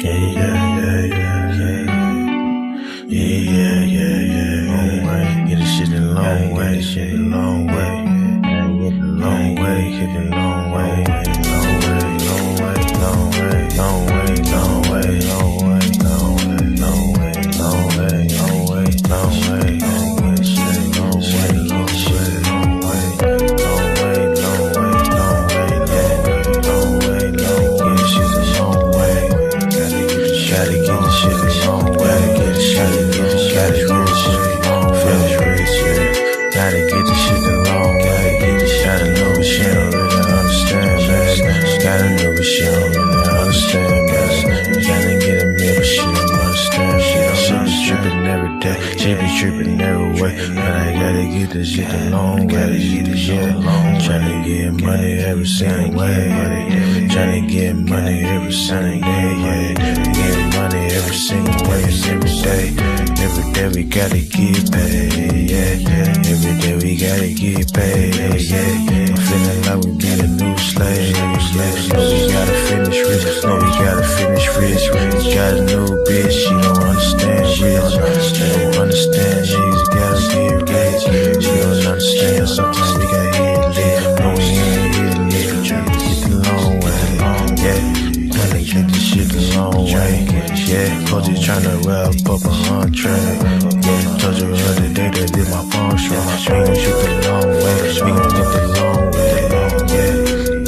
Long way, get this shit a long way, this shit a long way. Long way, hit the long way, long way, long way, long way, long way, long way, long way, long way, long way, long way, long way, long way, long way, shit, long way, long shit, long way, long way, long way, long way, long way, long way, shit a long way. Gotta get the shit a long way, get the shit a long way, finish rich, yeah. Gotta get the shit a long way, get the shot of no shit, don't really understand, man. Gotta know what she don't really understand, man. Gotta get a meal, she don't understand, she be tripping every day, she be tripping every way. But I gotta get this shit a long way, yeah. Tryna get money every single way, tryna get money every single day, yeah. Get money every single way, every day. Every day we gotta get paid, yeah. Every day we gotta get paid, yeah. I'm feeling like we been a new slave. No, we gotta finish rich. No, we gotta finish rich. Got a new bitch, she don't understand rich. She don't understand, she's gotta get rich. She don't understand, sometimes we gotta hit lit. No, we ain't hit lit. Tryna get the long way, yeah. Tryna get the shit the long way, yeah. Coach is tryna wrap up a entree, yeah. Told you the other day that did my phone show. We gon' shoot the long way, we gon' get the long way, yeah.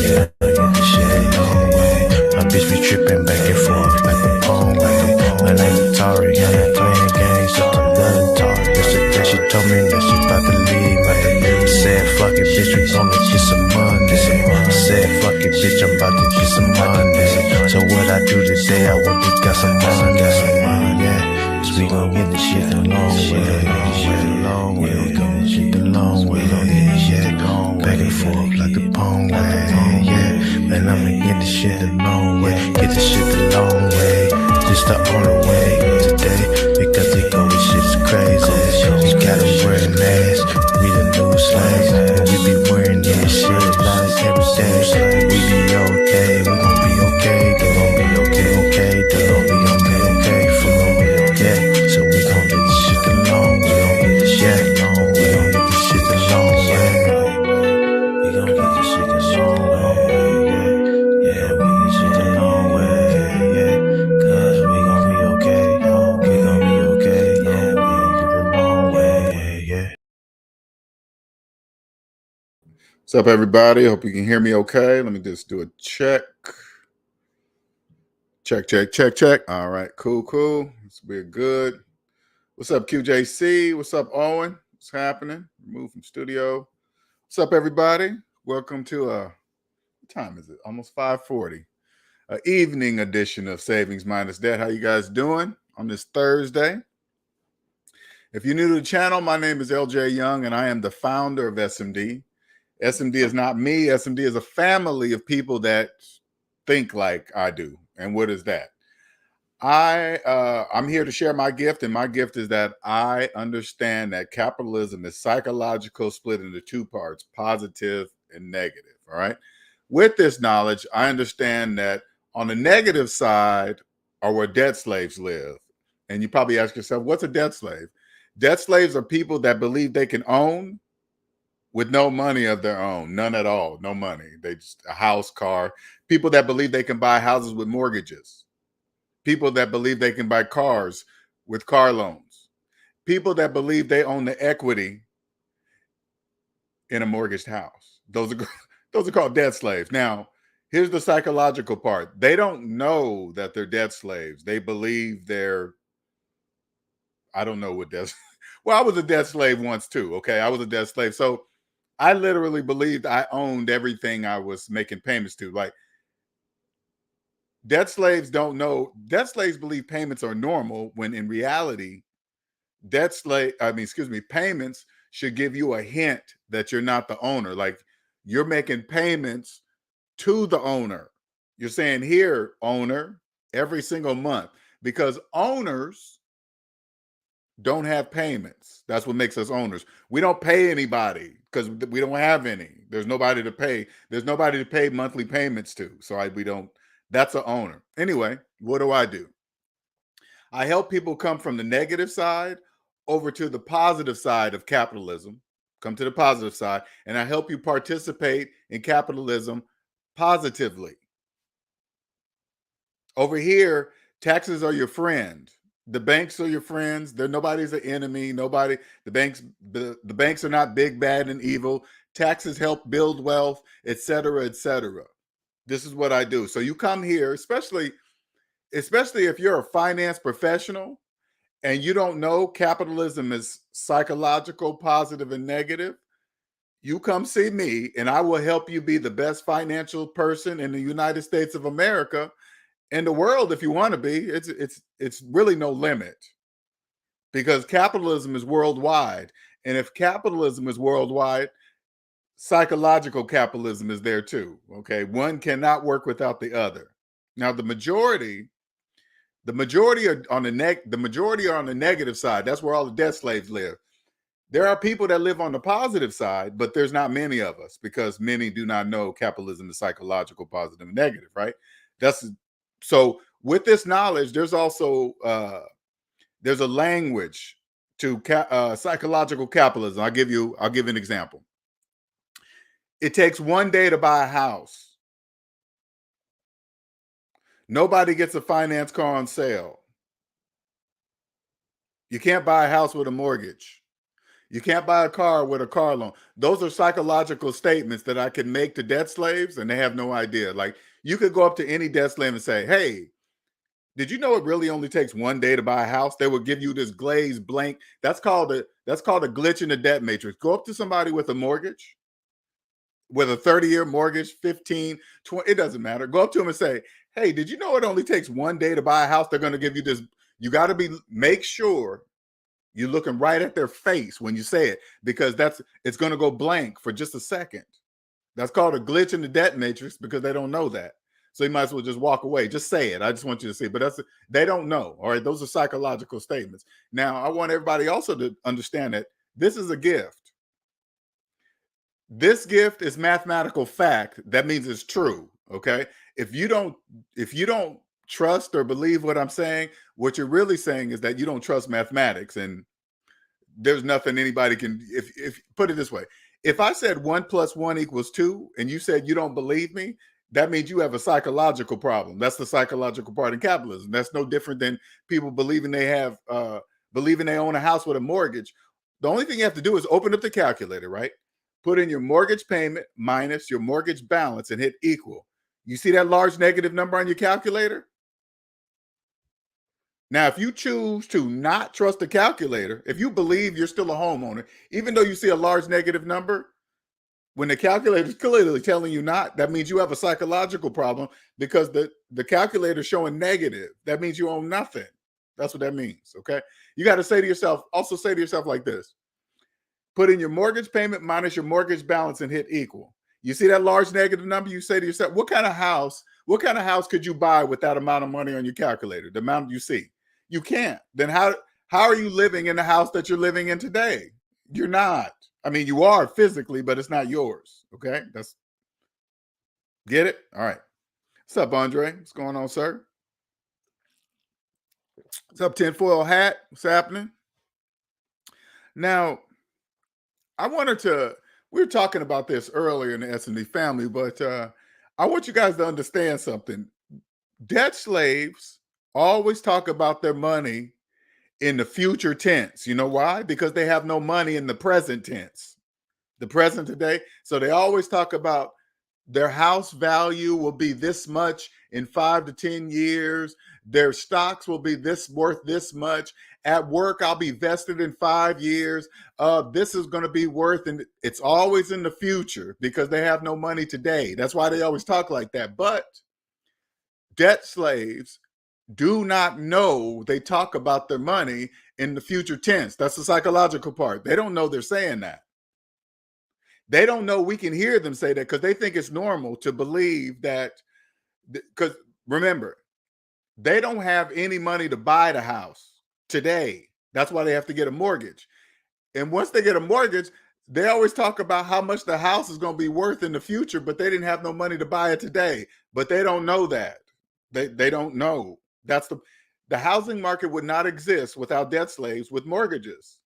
Yeah, I get the shit the long way. My bitch be trippin' back and forth like a phone way. My name is Tari, I ain't playing games, so I'm done talk. Yesterday she told me that she bout to leave, man. Said fuck it, bitch, we gonna get some money. Said fuck it, bitch, I'm about to get some money. So what I do today, I went to got some money, yeah. Cause we gon' get the shit the long way, we gon' get the long way, yeah. Back and forth like the pong way, yeah. Man, I'ma get the shit the long way, get the shit the long way. Just the only way today, because they go with shit's crazy. We gotta wear a mask, we the new slaves, and we be wearing this shit like every day. We be okay, we gon' be okay, they gon' be okay, they gon' be okay for me, yeah. So we gon' get this shit the long way, yeah. We gon' get this shit the long way, we gon' get this shit the long way, yeah. We get this shit the long way, yeah. Cause we gon' be okay, we gon' be okay, yeah. We gon' get the long way, yeah. What's up, everybody? Hope you can hear me okay. Let me just do a check. Check. All right, cool. This will be good. What's up, QJC? What's up, Owen? What's happening? Move from studio. What's up, everybody? Welcome to what time is it? Almost 5:40. Evening edition of Savings Minus Debt. How you guys doing on this Thursday? If you're new to the channel, my name is LJ Young, and I am the founder of SMD. SMD is not me. SMD is a family of people that think like I do. And what is that? I'm here to share my gift, and my gift is that I understand that capitalism is psychological, split into two parts, positive and negative. All right. With this knowledge, I understand that on the negative side are where debt slaves live. And you probably ask yourself, what's a debt slave? Debt slaves are people that believe they can own with no money of their own, none at all, no money. They just a house, car. People that believe they can buy houses with mortgages. People that believe they can buy cars with car loans. People that believe they own the equity in a mortgaged house. Those are called debt slaves. Now, here's the psychological part. They don't know that they're debt slaves. They believe I don't know what debt. Well, I was a debt slave once too. Okay, I was a debt slave. So I literally believed I owned everything I was making payments to. Like, debt slaves don't know. Debt slaves believe payments are normal when in reality, payments should give you a hint that you're not the owner. Like, you're making payments to the owner. You're saying, here, owner, every single month, because owners don't have payments. That's what makes us owners. We don't pay anybody because we don't have any. There's nobody to pay. There's nobody to pay monthly payments to. So we don't That's an owner. Anyway, what do? I help people come from the negative side over to the positive side of capitalism, come to the positive side, and I help you participate in capitalism positively. Over here, taxes are your friend. The banks are your friends. Nobody's an enemy. Nobody. The banks are not big, bad, and evil. Taxes help build wealth, etc., etc. This is what I do. So you come here, especially if you're a finance professional and you don't know capitalism is psychological, positive, and negative. You come see me, and I will help you be the best financial person in the United States of America. In the world, if you want to be. It's really no limit, because capitalism is worldwide, and if capitalism is worldwide, psychological capitalism is there too. Okay, one cannot work without the other. Now, the majority are on the negative side. That's where all the debt slaves live. There are people that live on the positive side, but there's not many of us, because many do not know capitalism is psychological, positive, and negative, right? So with this knowledge, there's also there's a language to psychological capitalism. I'll give you an example. It takes one day to buy a house. Nobody gets a finance car on sale. You can't buy a house with a mortgage. You can't buy a car with a car loan. Those are psychological statements that I can make to debt slaves, and they have no idea. Like, you could go up to any debt slave and say, hey, did you know it really only takes one day to buy a house? They will give you this glazed blank. That's called a glitch in the debt matrix. Go up to somebody with a mortgage, with a 30-year mortgage, 15, 20, it doesn't matter. Go up to them and say, hey, did you know it only takes one day to buy a house? They're going to give you this. You got to make sure you're looking right at their face when you say it, because it's going to go blank for just a second. That's called a glitch in the debt matrix, because they don't know that. So you might as well just walk away. Just say it. I just want you to see it. But they don't know. All right. Those are psychological statements. Now, I want everybody also to understand that this is a gift. This gift is mathematical fact. That means it's true. Okay. If you don't trust or believe what I'm saying, what you're really saying is that you don't trust mathematics, and there's nothing anybody can. If put it this way, if I said 1 + 1 = 2, and you said you don't believe me, that means you have a psychological problem. That's the psychological part in capitalism. That's no different than people believing they own a house with a mortgage. The only thing you have to do is open up the calculator, right? Put in your mortgage payment minus your mortgage balance and hit equal. You see that large negative number on your calculator? Now, if you choose to not trust the calculator, if you believe you're still a homeowner, even though you see a large negative number, when the calculator is clearly telling you not, that means you have a psychological problem, because the calculator is showing negative. That means you own nothing. That's what that means, okay? You got to say to yourself like this. Put in your mortgage payment minus your mortgage balance and hit equal. You see that large negative number? You say to yourself, what kind of house could you buy with that amount of money on your calculator? The amount you see. You can't. Then how are you living in the house that you're living in today? You're not. I mean, you are physically, but it's not yours. Okay? Get it? All right. What's up, Andre? What's going on, sir? What's up, tinfoil hat? What's happening? Now, we were talking about this earlier in the S&D family, but I want you guys to understand something. Debt slaves always talk about their money in the future tense. You know why? Because they have no money in the present tense, the present today. So they always talk about their house value will be this much in 5 to 10 years. Their stocks will be worth this much. At work, I'll be vested in 5 years. This is going to be worth, and it's always in the future, because they have no money today. That's why they always talk like that. But debt slaves do not know they talk about their money in the future tense. That's the psychological part. They don't know they're saying that. They don't know we can hear them say that, because they think it's normal to believe that, because remember, they don't have any money to buy the house today. That's why they have to get a mortgage. And once they get a mortgage, they always talk about how much the house is going to be worth in the future, but they didn't have no money to buy it today. But they don't know that. They don't know. That's the housing market would not exist without debt slaves with mortgages.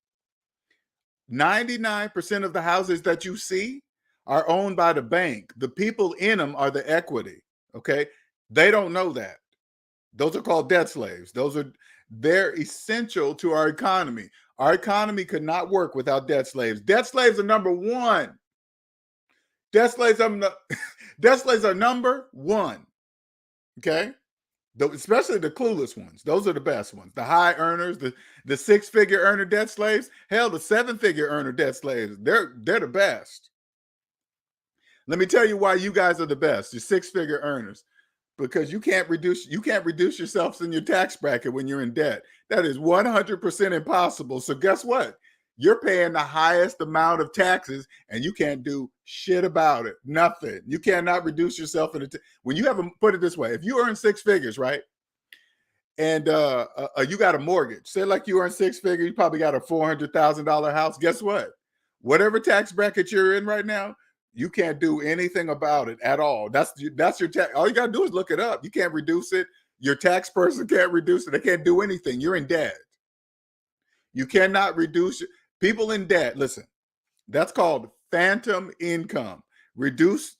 99% of the houses that you see are owned by the bank. The people in them are the equity. Okay. They don't know that. Those are called debt slaves. They're essential to our economy. Our economy could not work without debt slaves. Debt slaves are number one. Debt slaves are number one. Okay. Especially the clueless ones. Those are the best ones. The high earners, the six-figure earner debt slaves, hell, the seven-figure earner debt slaves, they're the best. Let me tell you why you guys are the best, you six-figure earners. Because you can't reduce yourselves in your tax bracket when you're in debt. That is 100% impossible. So guess what? You're paying the highest amount of taxes and you can't do shit about it. Nothing. You cannot reduce yourself when you put it this way. If you earn six figures, right? And you got a mortgage, say like you earn six figures, you probably got a $400,000 house. Guess what? Whatever tax bracket you're in right now, you can't do anything about it at all. That's your tax. All you got to do is look it up. You can't reduce it. Your tax person can't reduce it. They can't do anything. You're in debt. You cannot reduce it. People in debt, listen, that's called phantom income.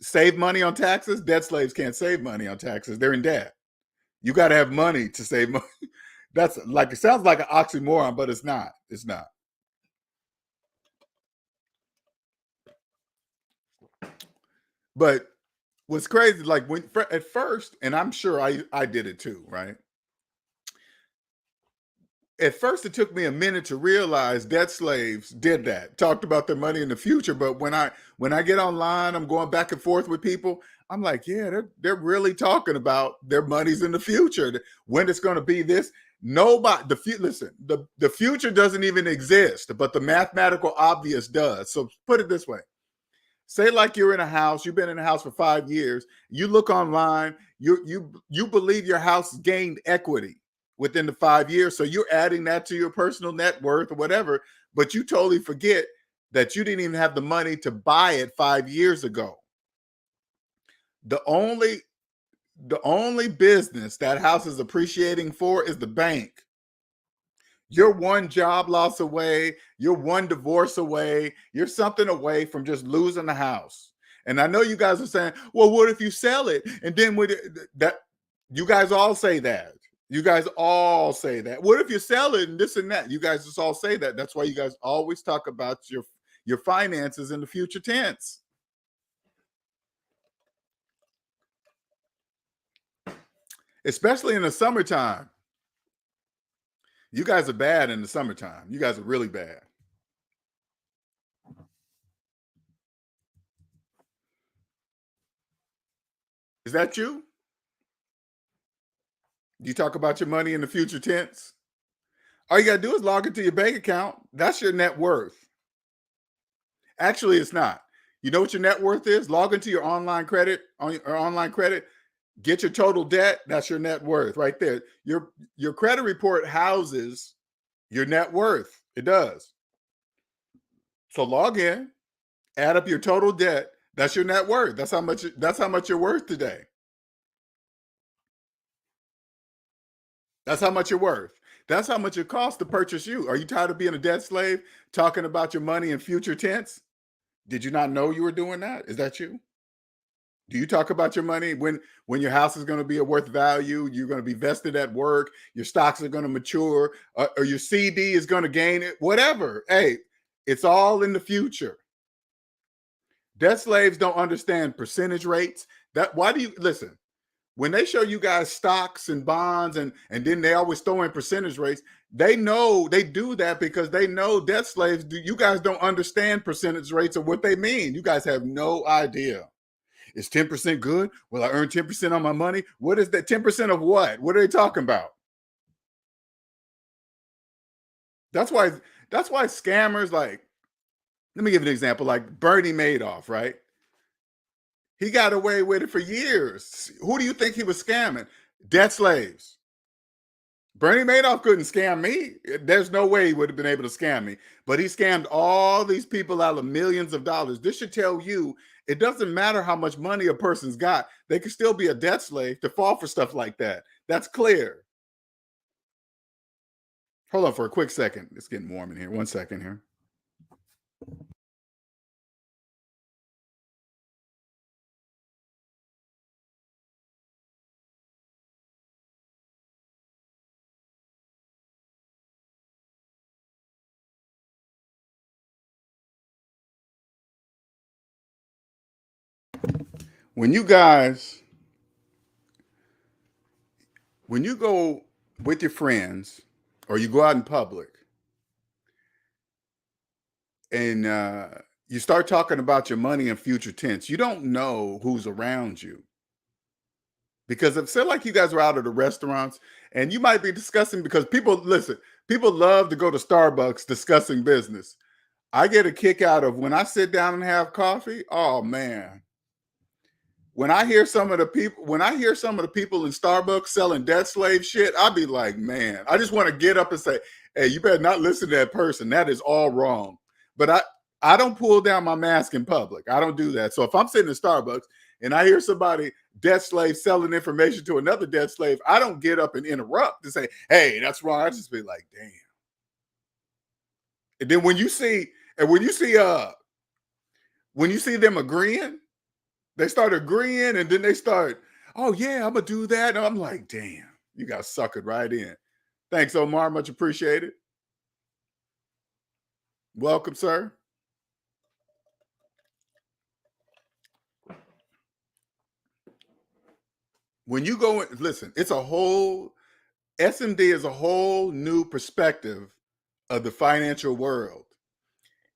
Save money on taxes. Debt slaves can't save money on taxes. They're in debt. You got to have money to save money. That's like, it sounds like an oxymoron, but it's not. It's not. But what's crazy, like at first, and I'm sure I did it too, right? At first, it took me a minute to realize debt slaves did that, talked about their money in the future. But when I get online, I'm going back and forth with people. I'm like, yeah, they're really talking about their money's in the future. When it's going to be this. Nobody, listen, the future doesn't even exist, but the mathematical obvious does. So put it this way. Say like you're in a house, you've been in a house for 5 years, you look online, you believe your house gained equity within the 5 years. So you're adding that to your personal net worth or whatever, but you totally forget that you didn't even have the money to buy it 5 years ago. The only business that house is appreciating for is the bank. You're one job loss away. You're one divorce away. You're something away from just losing the house. And I know you guys are saying, well, what if you sell it? And then that you guys all say that. You guys all say that. What if you sell it and this and that? You guys just all say that. That's why you guys always talk about your finances in the future tense. Especially in the summertime. You guys are bad in the summertime. You guys are really bad. Is that you? You talk about your money in the future tense? All you got to do is log into your bank account. That's your net worth. Actually, it's not. You know what your net worth is? Log into your online credit, get your total debt. That's your net worth right there. Your credit report houses your net worth. It does. So log in, add up your total debt. That's your net worth. That's how much you're worth today. That's how much you're worth. That's how much it costs to purchase you. Are you tired of being a debt slave, talking about your money in future tense? Did you not know you were doing that? Is that you? Do you talk about your money when your house is going to be a worth value? You're going to be vested at work. Your stocks are going to mature, or your CD is going to gain it. Whatever. Hey, it's all in the future. Debt slaves don't understand percentage rates. Why do you listen? When they show you guys stocks and bonds and then they always throw in percentage rates, they know they do that because they know debt slaves. You guys don't understand percentage rates or what they mean. You guys have no idea. Is 10% good? Will I earn 10% on my money? What is that? 10% of what? What are they talking about? That's why scammers, like, let me give you an example, like Bernie Madoff, right? He got away with it for years. Who do you think he was scamming? Debt slaves. Bernie Madoff couldn't scam me. There's no way he would have been able to scam me. But he scammed all these people out of millions of dollars. This should tell you It doesn't matter how much money a person's got. They can still be a debt slave to fall for stuff like that. That's clear. Hold on for a quick second. It's getting warm in here. 1 second here. When you go with your friends or you go out in public and you start talking about your money in future tense, you don't know who's around you. Because if say like you guys were out at the restaurants and you might be discussing, because people love to go to Starbucks discussing business. I get a kick out of when I sit down and have coffee. Oh man. When I hear some of the people in Starbucks selling debt slave shit, I'll be like, man, I just want to get up and say, hey, you better not listen to that person. That is all wrong. But I don't pull down my mask in public. I don't do that. So if I'm sitting in Starbucks and I hear somebody debt slave selling information to another debt slave, I don't get up and interrupt and say, hey, that's wrong. I just be like, damn. And then when you see them agreeing, they start agreeing, and then they start, oh yeah, I'm gonna do that. And I'm like, damn, you got suckered right in. Thanks, Omar. Much appreciated. Welcome, sir. When you go in, listen, it's a whole SMD is a whole new perspective of the financial world.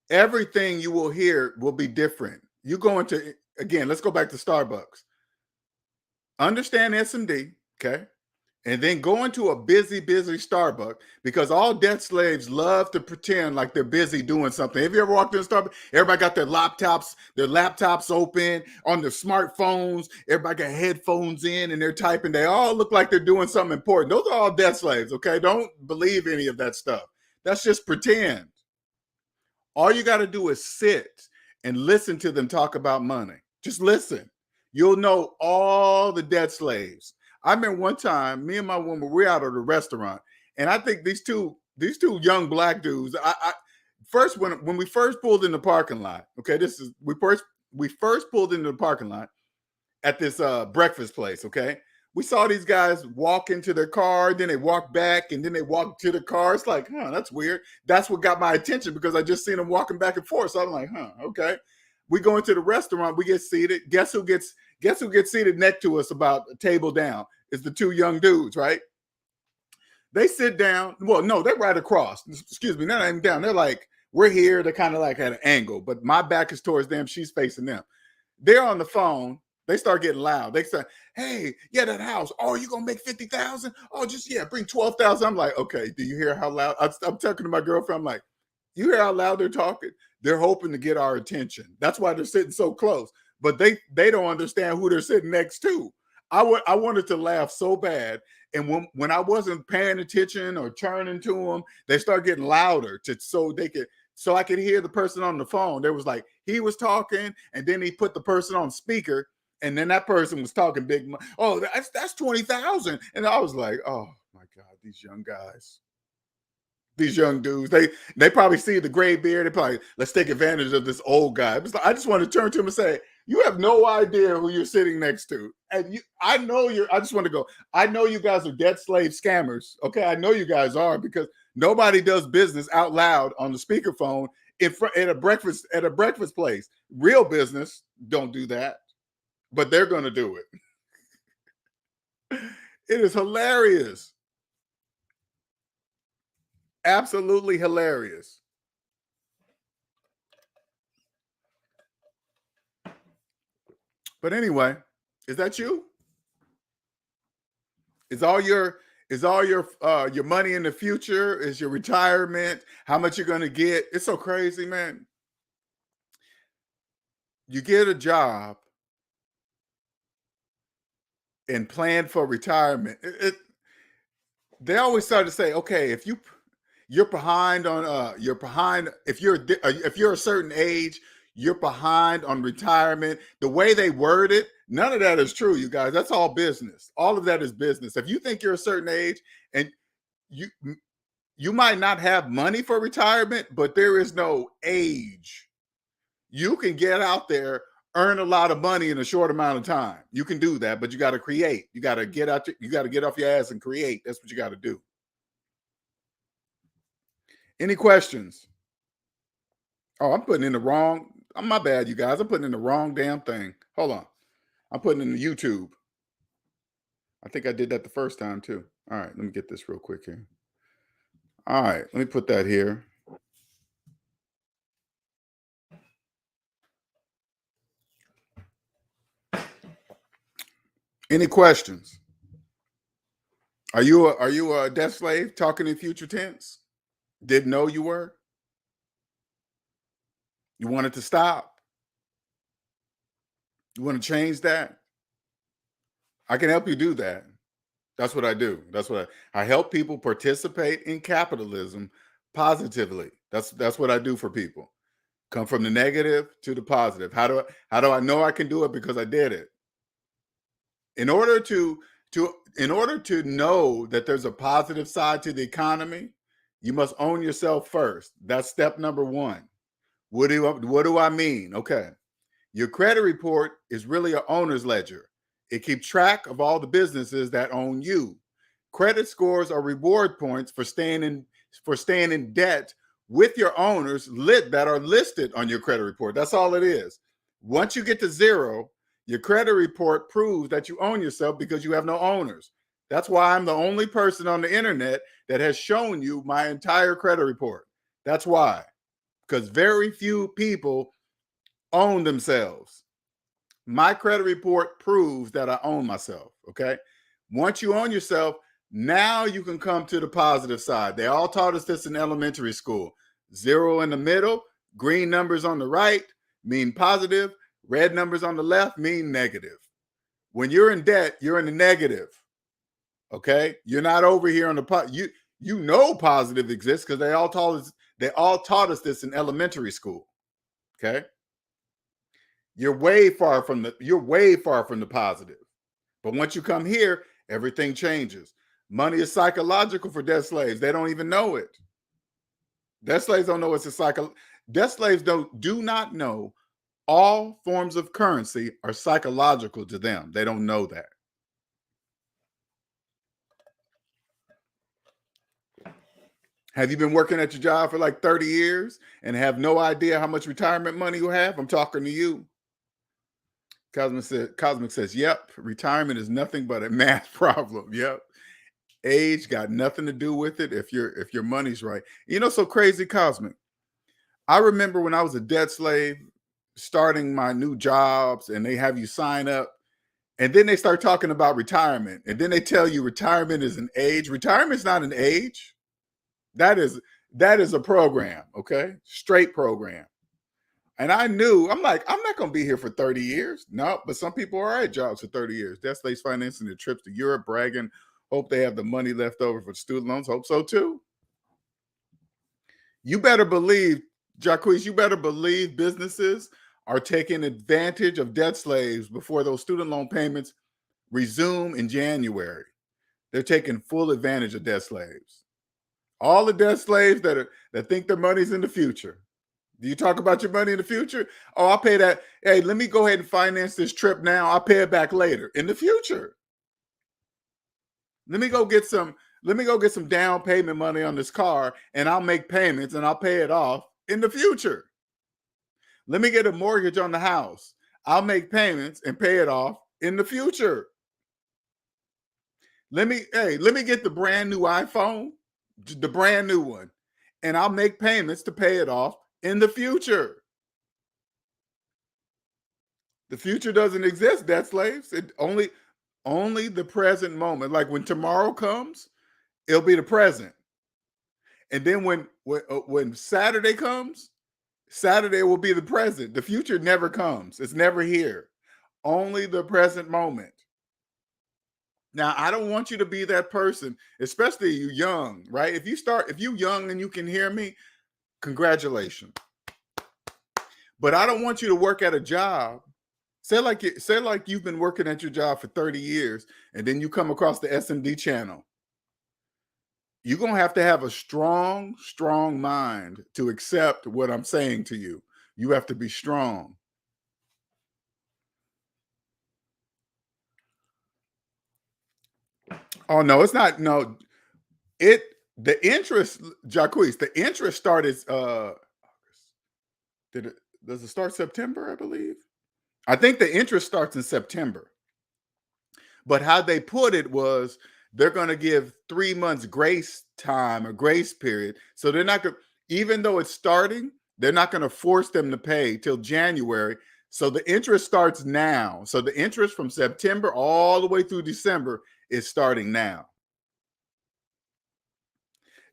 Everything you will hear will be different. You go into, again, let's go back to Starbucks. Understand SMD, okay? And then go into a busy Starbucks, because all debt slaves love to pretend like they're busy doing something. Have you ever walked in a Starbucks? Everybody got their laptops open on their smartphones. Everybody got headphones in and they're typing. They all look like they're doing something important. Those are all debt slaves, okay? Don't believe any of that stuff. That's just pretend. All you got to do is sit and listen to them talk about money. Just listen. You'll know all the debt slaves. I remember one time, me and my woman, we're out at a restaurant, and I think these two young black dudes. First when we first pulled in the parking lot. Okay, we first pulled into the parking lot at this breakfast place. Okay, we saw these guys walk into their car, then they walk back, and then they walk to the car. It's like, that's weird. That's what got my attention, because I just seen them walking back and forth. So I'm like, okay. We go into the restaurant, we get seated. Guess who gets seated next to us about a table down? It's the two young dudes, right? They sit down. Well, no, they're right across. Excuse me, they're not even down. They're like, we're here. They're kind of like at an angle, but my back is towards them. She's facing them. They're on the phone. They start getting loud. They say, hey, yeah, that house. Oh, you gonna make 50,000? Oh, bring 12,000. I'm like, okay, do you hear how loud? I'm talking to my girlfriend. I'm like, you hear how loud they're talking? They're hoping to get our attention. That's why they're sitting so close. But they don't understand who they're sitting next to. I wanted to laugh so bad. And when I wasn't paying attention or turning to them, they start getting louder so I could hear the person on the phone. There was like, he was talking, and then he put the person on speaker, and then that person was talking big. Oh, that's 20,000. And I was like, oh my God, these young guys. These young dudes, they probably see the gray beard. They probably, let's take advantage of this old guy. I just want to turn to him and say, you have no idea who you're sitting next to. And I just want to go, I know you guys are debt slave scammers. Okay, I know you guys are, because nobody does business out loud on the speakerphone at a breakfast place. Real business don't do that, but they're going to do it. It is hilarious. Absolutely hilarious. But anyway, is that you? Is all your money in the future? Is your retirement? How much you're going to get? It's so crazy, man. You get a job and plan for retirement. They always start to say, okay, if you're behind if you're a certain age, you're behind on retirement. The way they word it, none of that is true, you guys. That's all business. All of that is business. If you think you're a certain age and you might not have money for retirement, but there is no age. You can get out there, earn a lot of money in a short amount of time. You can do that, but you got to create. You got to get out. You got to get off your ass and create. That's what you got to do. Any questions? Oh, I'm putting in the wrong. My bad, you guys. I'm putting in the wrong damn thing. Hold on. I'm putting in the YouTube. I think I did that the first time too. All right, let me get this real quick here. All right, let me put that here. Any questions? Are you a debt slave talking in future tense? Didn't know you were? You wanted to stop? You want to change that? I can help you do that. That's what I do. That's what I help people participate in capitalism positively. That's what I do for people. Come from the negative to the positive. How do I know I can do it? Because I did it. In order to know that there's a positive side to the economy, you must own yourself first. That's step number one. What do I mean? Okay. Your credit report is really an owner's ledger. It keeps track of all the businesses that own you. Credit scores are reward points for staying in debt with your owners that are listed on your credit report. That's all it is. Once you get to zero, your credit report proves that you own yourself because you have no owners. That's why I'm the only person on the internet that has shown you my entire credit report. That's why. Because very few people own themselves. My credit report proves that I own myself, okay? Once you own yourself, now you can come to the positive side. They all taught us this in elementary school. Zero in the middle, green numbers on the right mean positive, red numbers on the left mean negative. When you're in debt, you're in the negative, okay? You're not over here on the you know positive exists because they all taught us this in elementary school, okay? You're way far from the positive. But once you come here, everything changes. Money is psychological for debt slaves. They don't even know it. Debt slaves don't know it's a cycle. Debt slaves do not know all forms of currency are psychological to them. They don't know that. Have you been working at your job for like 30 years and have no idea how much retirement money you have? I'm talking to you. Cosmic says, yep, retirement is nothing but a math problem. Yep. Age got nothing to do with it if your money's right. You know, so crazy, Cosmic. I remember when I was a debt slave, starting my new jobs, and they have you sign up, and then they start talking about retirement, and then they tell you retirement is an age. Retirement's not an age. That is a program, okay? Straight program. And I knew, I'm like, I'm not going to be here for 30 years. No, but some people are at jobs for 30 years. Debt slaves financing their trips to Europe, bragging, hope they have the money left over for student loans. Hope so too. You better believe, Jacquees, you better believe businesses are taking advantage of debt slaves before those student loan payments resume in January. They're taking full advantage of debt slaves. All the debt slaves that think their money's in the future. Do you talk about your money in the future? Oh, I'll pay that. Hey, let me go ahead and finance this trip now. I'll pay it back later in the future. Let me go get some down payment money on this car and I'll make payments and I'll pay it off in the future. Let me get a mortgage on the house. I'll make payments and pay it off in the future. Let me get the brand new iPhone, the brand new one, and I'll make payments to pay it off in the future. The future doesn't exist, debt slaves. It only the present moment. Like when tomorrow comes, it'll be the present. And then when Saturday comes, Saturday will be the present. The future never comes. It's never here. Only the present moment. Now, I don't want you to be that person, especially you young, right? If you young and you can hear me, congratulations. But I don't want you to work at a job. Say like you've been working at your job for 30 years, and then you come across the SMD channel. You're going to have a strong, strong mind to accept what I'm saying to you. You have to be strong. Oh, no, it's not. No, the interest, Jacquees, the interest started, does it start September, I believe? I think the interest starts in September. But how they put it was they're going to give 3 months grace time or grace period. So they're not going to, even though it's starting, they're not going to force them to pay till January. So the interest starts now. So the interest from September all the way through December is starting now.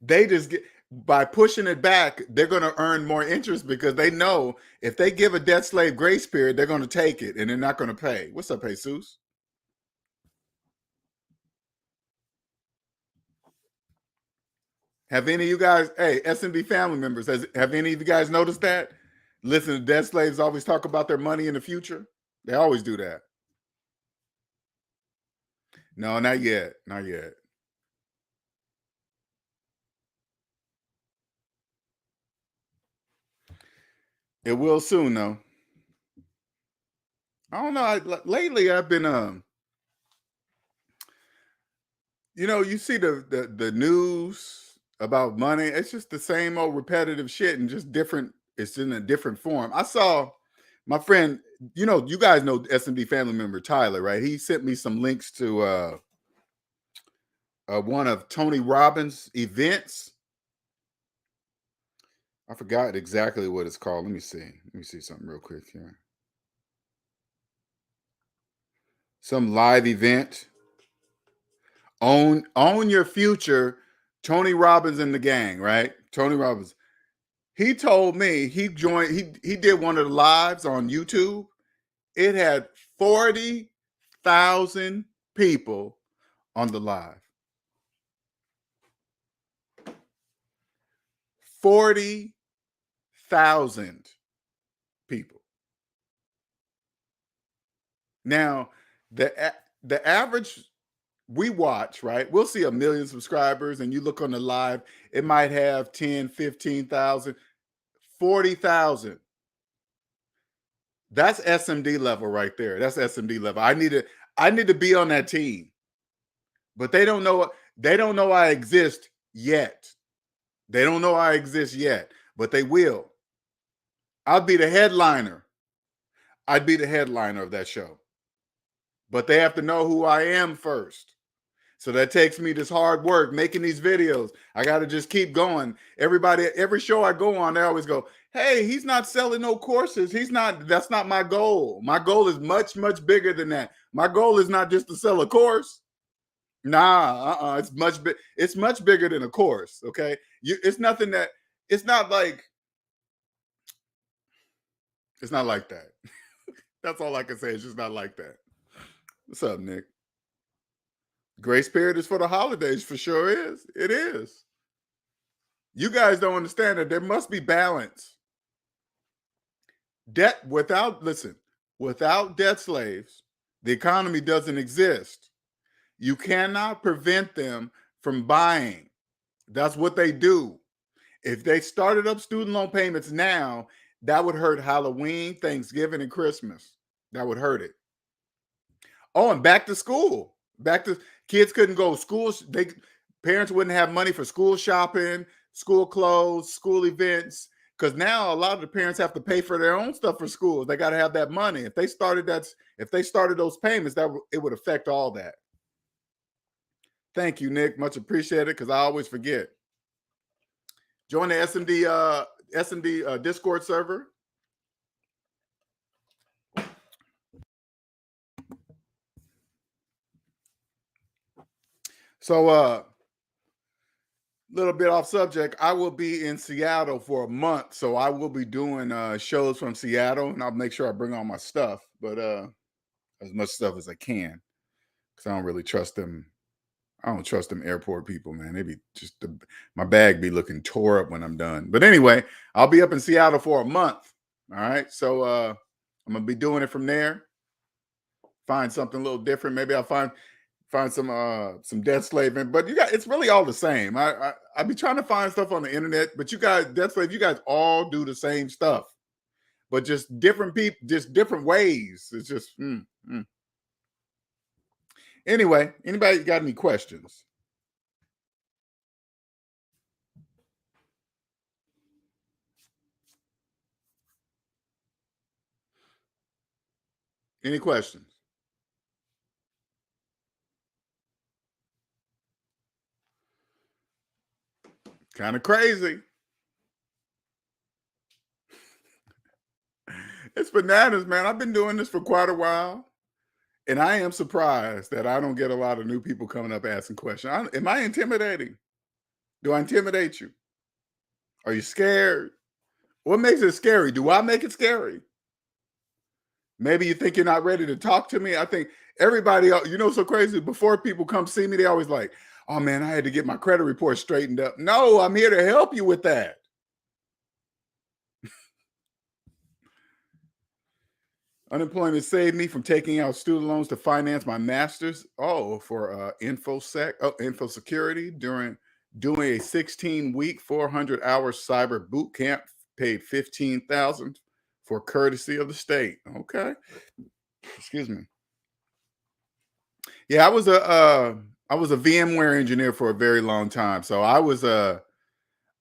They just get, by pushing it back, they're going to earn more interest because they know if they give a debt slave grace period, they're going to take it and they're not going to pay. What's up, Jesus? Have any of you guys, hey, SMB family members, have any of you guys noticed that? Listen to debt slaves always talk about their money in the future. They always do that. No, not yet. Not yet. It will soon, though. I don't know. Lately, I've been, you see the news about money. It's just the same old repetitive shit and just different. It's in a different form. I saw my friend, you guys know SMB family member Tyler, right? He sent me some links to one of Tony Robbins' events. I forgot exactly what it's called. Let me see. Let me see something real quick here. Some live event. Own Your Future. Tony Robbins and the gang, right? Tony Robbins. He told me he joined. He did one of the lives on YouTube. It had 40,000 people on the live. 40,000 people. Now, the average we watch, right? We'll see 1 million subscribers and you look on the live, it might have 10, 15,000, 40,000. That's SMD level right there. That's SMD level. I need to be on that team. But they don't know I exist yet. They don't know I exist yet, but they will. I'll be the headliner. I'd be the headliner of that show. But they have to know who I am first. So that takes me this hard work making these videos. I got to just keep going. Every show I go on, they always go, hey, he's not selling no courses. That's not my goal. My goal is much, much bigger than that. My goal is not just to sell a course. Nah, it's much bigger than a course. Okay. It's not like that. That's all I can say. It's just not like that. What's up, Nick? Grace period is for the holidays, for sure is. It is. You guys don't understand that there must be balance. Without debt slaves, the economy doesn't exist. You cannot prevent them from buying. That's what they do. If they started up student loan payments now, that would hurt Halloween, Thanksgiving, and Christmas. That would hurt it. Oh, and back to school. Kids couldn't go to school. Parents wouldn't have money for school shopping, school clothes, school events. Because now a lot of the parents have to pay for their own stuff for school. They got to have that money. If they started those payments, it would affect all that. Thank you, Nick. Much appreciated, because I always forget. Join the SMD Discord server. So, little bit off subject. I will be in Seattle for a month, so I will be doing shows from Seattle, and I'll make sure I bring all my stuff, but as much stuff as I can, because I don't really trust them. I don't trust them airport people, man. They be my bag be looking tore up when I'm done. But anyway, I'll be up in Seattle for a month. All right. So I'm gonna be doing it from there. Find something a little different. Maybe I'll find some debt slaving, but you got it's really all the same. I be trying to find stuff on the internet, but you guys, debt slave, you guys all do the same stuff, but just different people, just different ways. It's just Anyway. Anybody got any questions? Any questions? Kind of crazy. It's bananas, man. I've been doing this for quite a while, and I am surprised that I don't get a lot of new people coming up asking questions. Am I intimidating? Do I intimidate you? Are you scared? What makes it scary? Do I make it scary? Maybe you think you're not ready to talk to me. I think everybody, so crazy. Before people come see me, they always like, oh man, I had to get my credit report straightened up. No, I'm here to help you with that. Unemployment saved me from taking out student loans to finance my master's. Oh, for info security during doing a 16-week, 400-hour cyber boot camp. Paid $15,000 for courtesy of the state. Okay, excuse me. Yeah, I was a VMware engineer for a very long time. So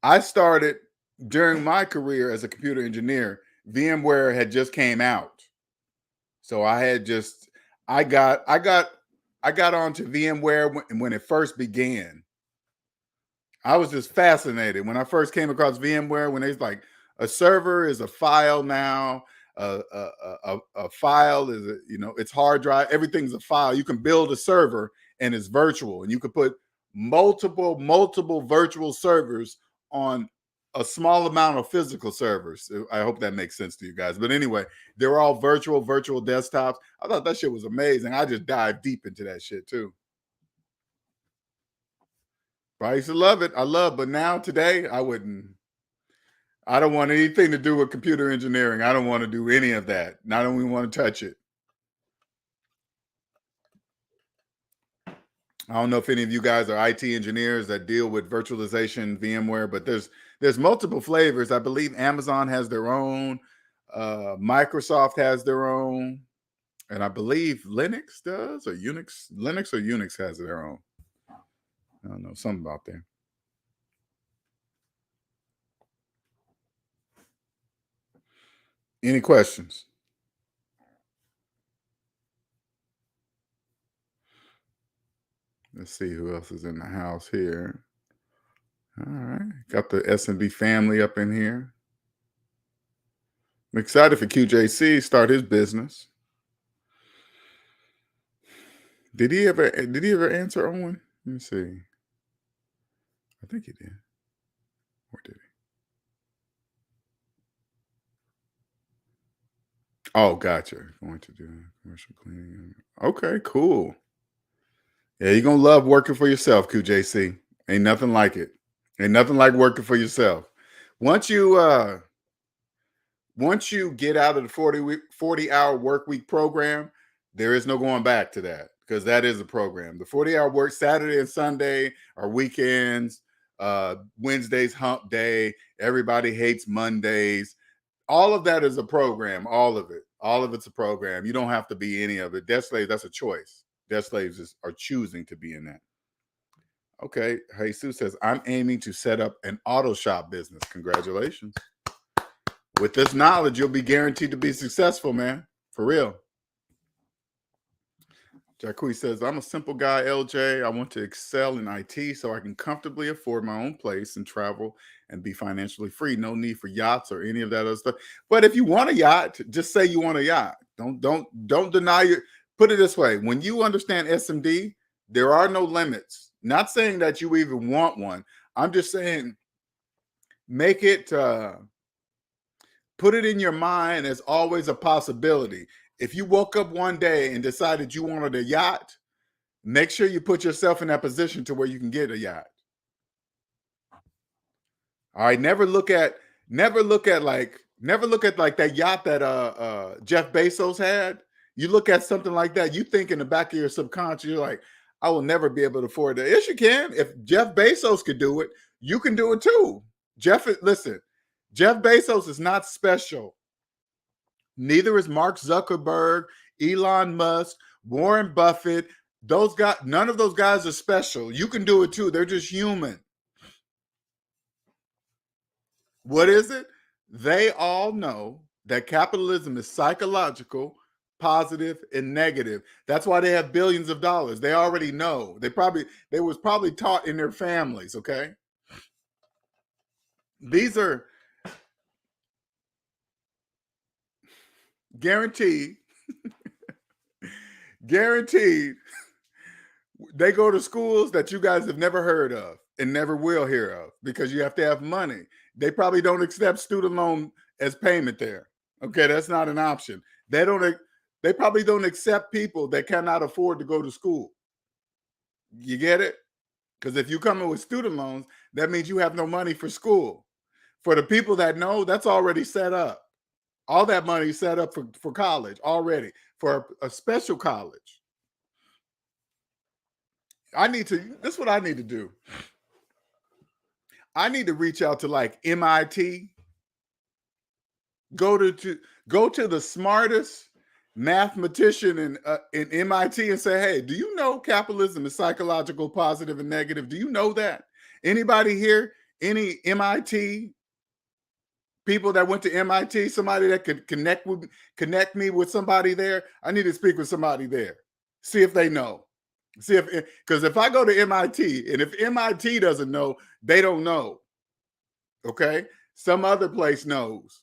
I started during my career as a computer engineer. VMware had just came out. So I got onto VMware when it first began. I was just fascinated when I first came across VMware, when it's like a server is a file now. A file is it's hard drive. Everything's a file. You can build a server and it's virtual, and you can put multiple virtual servers on a small amount of physical servers. I hope that makes sense to you guys. But anyway, they're all virtual desktops. I thought that shit was amazing. I just dived deep into that shit too. But I used to love it. But now today I wouldn't. I don't want anything to do with computer engineering. I don't want to do any of that. I don't even want to touch it. I don't know if any of you guys are IT engineers that deal with virtualization, VMware, but there's multiple flavors. I believe Amazon has their own, Microsoft has their own, and I believe Linux does, or Unix has their own. I don't know, something about that. Any questions? Let's see who else is in the house here. All right, got the S&B family up in here. I'm excited for QJC start his business. Did he ever answer Owen? Let me see. I think he did. Or did he? Oh, gotcha. Going to do commercial cleaning. Okay, cool. Yeah, you're gonna love working for yourself, QJC. Ain't nothing like it. Ain't nothing like working for yourself. Once you get out of the 40-hour work week program, there is no going back to that, because that is a program. The 40-hour work, Saturday and Sunday are weekends. Wednesday's hump day. Everybody hates Mondays. All of that is a program. All of it's a program. You don't have to be any of it. Debt slaves, that's a choice. Debt slaves are choosing to be in that. Okay, Jesus says, I'm aiming to set up an auto shop business. Congratulations. With this knowledge, you'll be guaranteed to be successful, man. For real. Jacqui says, I'm a simple guy, LJ. I want to excel in IT so I can comfortably afford my own place and travel and be financially free. No need for yachts or any of that other stuff. But if you want a yacht, just say you want a yacht. Don't deny your. Put it this way: when you understand SMD, there are no limits. Not saying that you even want one. I'm just saying, make it. Put it in your mind as always a possibility. If you woke up one day and decided you wanted a yacht, make sure you put yourself in that position to where you can get a yacht. All right. Never look at like Never look at like that yacht that Jeff Bezos had. You look at something like that, you think in the back of your subconscious, you're like, I will never be able to afford that. Yes, you can. If Jeff Bezos could do it, you can do it too. Listen, Jeff Bezos is not special. Neither is Mark Zuckerberg, Elon Musk, Warren Buffett. Those guys, none of those guys are special. You can do it too. They're just human. What is it? They all know that capitalism is psychological, positive, and negative. That's why they have billions of dollars. They already know. They was probably taught in their families, okay? These are guaranteed, guaranteed. They go to schools that you guys have never heard of and never will hear of because you have to have money. They probably don't accept student loan as payment there. Okay, that's not an option. They probably don't accept people that cannot afford to go to school. You get it? Because if you come in with student loans, that means you have no money for school. For the people that know, that's already set up. All that money is set up for college already, for a special college. This is what I need to do. I need to reach out to like MIT, go to the smartest mathematician in MIT and say, hey, do you know capitalism is psychological, positive, and negative? Do you know that? Anybody here, any MIT people that went to MIT, somebody that could connect me with somebody there? I need to speak with somebody there. See if they know. See because if I go to MIT and if MIT doesn't know, they don't know. Okay? Some other place knows.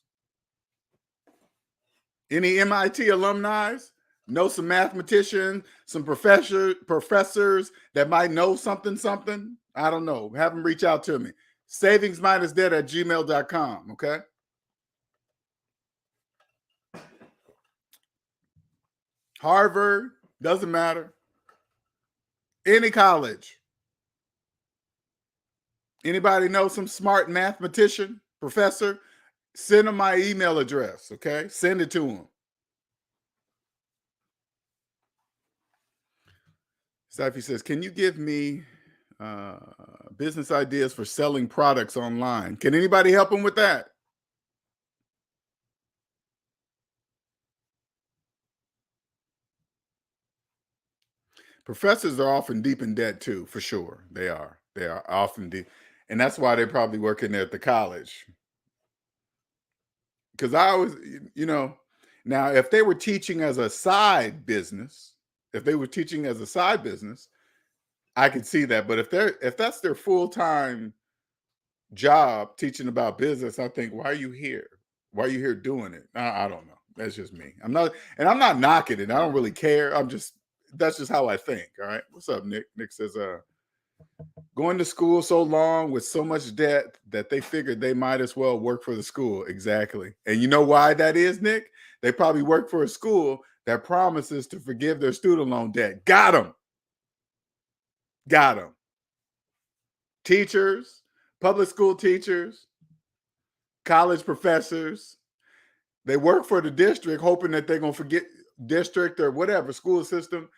Any MIT alumni know some mathematicians, some professors that might know something? I don't know. Have them reach out to me. SavingsMinusDebt@gmail.com. Okay? Harvard, doesn't matter. Any college. Anybody know some smart mathematician, professor? Send them my email address, okay? Send it to them. Safi says, can you give me business ideas for selling products online? Can anybody help him with that? Professors are often deep in debt too, for sure. They are. They are often deep. And that's why they're probably working there at the college. Because I always, now if they were teaching as a side business, I could see that. But if that's their full-time job teaching about business, I think, why are you here? Why are you here doing it? I don't know. That's just me. I'm not knocking it. I don't really care. That's just how I think. All right. What's up, Nick? Nick says, going to school so long with so much debt that they figured they might as well work for the school. Exactly. And you know why that is, Nick? They probably work for a school that promises to forgive their student loan debt. Got them. Teachers, public school teachers, college professors, they work for the district hoping that they're going to forget district or whatever school system